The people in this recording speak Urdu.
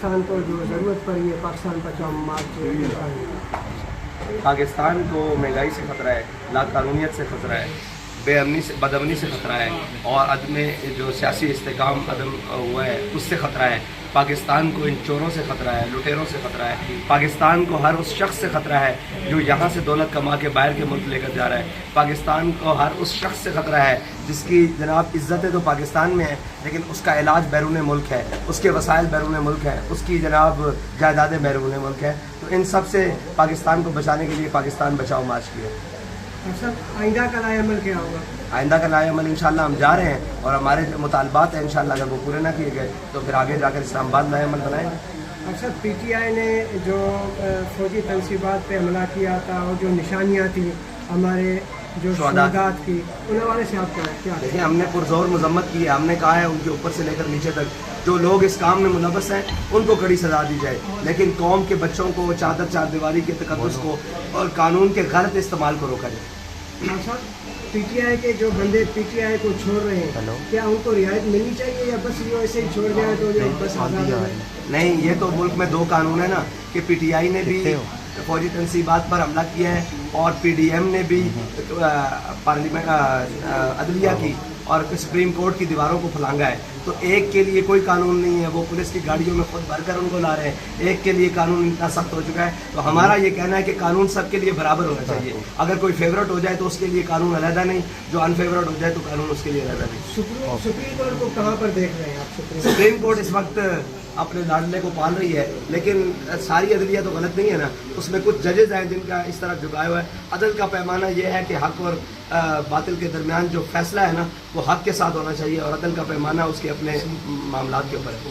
پاکستان کو جو ضرورت پڑی ہے پاکستان بچاؤ مارچ پاکستان کو مہنگائی سے خطرہ ہے، لا قانونیت سے خطرہ ہے، بے امنی سے بد امنی سے خطرہ ہے، اور عدم جو سیاسی استحکام عدم ہوا ہے اس سے خطرہ ہے۔ پاکستان کو ان چوروں سے خطرہ ہے، لٹیروں سے خطرہ ہے۔ پاکستان کو ہر اس شخص سے خطرہ ہے جو یہاں سے دولت کما کے باہر کے ملک لے کر جا رہا ہے۔ پاکستان کو ہر اس شخص سے خطرہ ہے جس کی جناب عزتیں تو پاکستان میں ہیں لیکن اس کا علاج بیرون ملک ہے، اس کے وسائل بیرون ملک ہے، اس کی جناب جائیدادیں بیرون ملک ہے۔ تو ان سب سے پاکستان کو بچانے کے لیے پاکستان بچاؤ مارچ کیا۔ سر آئندہ کا رائے عمل کیا ہوگا؟ آئندہ کا رائے عمل انشاءاللہ ہم جا رہے ہیں اور ہمارے جو مطالبات ہیں انشاءاللہ اگر وہ پورے نہ کیے گئے تو پھر آگے جا کر اسلام آباد رائے عمل بنائیں گے۔ اکثر پی ٹی آئی نے جو فوجی تنصیبات پہ حملہ کیا تھا اور جو نشانیاں تھیں ہمارے جو شہداء کی، ان حوالے سے آپ کیا دیکھیں ہم نے پرزور مذمت کی ہے، ہم نے کہا ہے ان کے اوپر سے لے کر نیچے تک جو لوگ اس کام میں ملوث ہیں ان کو کڑی سزا دی جائے، لیکن قوم کے بچوں کو چار دیواری کے تقدس کو اور قانون کے غلط استعمال کو روکا جائے۔ پی ٹی آئی کے جو بندے پی ٹی آئی کو چھوڑ رہے ہیں کیا ان کو رعایت ملنی چاہیے یا بس یہ ایسے ہی چھوڑ جائے تو بس آزاد ہو جائے؟ نہیں، یہ تو ملک میں دو قانون ہے نا کہ پی ٹی آئی نے بھی فوجی تنصیبات پر حملہ کیا ہے اور پی ڈی ایم نے بھی پارلیمنٹ عدلیہ کی اور سپریم کورٹ کی دیواروں کو پھلانگا ہے۔ تو ایک کے لیے کوئی قانون نہیں ہے، وہ پولیس کی گاڑیوں میں خود بھر کر ان کو لا رہے ہیں، ایک کے لیے قانون اتنا سخت ہو چکا ہے۔ تو ہمارا یہ کہنا ہے کہ قانون سب کے لیے برابر ہونا چاہیے، اگر کوئی فیورٹ ہو جائے تو اس کے لیے قانون علیحدہ نہیں، جو ان فیورٹ ہو جائے تو قانون اس کے لیے علیحدہ نہیں۔ سپریم کورٹ کو کہاں پر دیکھ رہے ہیں آپ؟ سپریم کورٹ اس وقت اپنے لاڈلے کو پال رہی ہے، لیکن ساری عدلیہ تو غلط نہیں ہے نا، اس میں کچھ ججز ہیں جن کا اس طرح جھکایا ہوا ہے۔ عدل کا پیمانہ یہ ہے کہ حق اور باطل کے درمیان جو فیصلہ ہے نا وہ حق کے ساتھ ہونا چاہیے، اور عدل کا پیمانہ اس کے اپنے معاملات کے اوپر ہے۔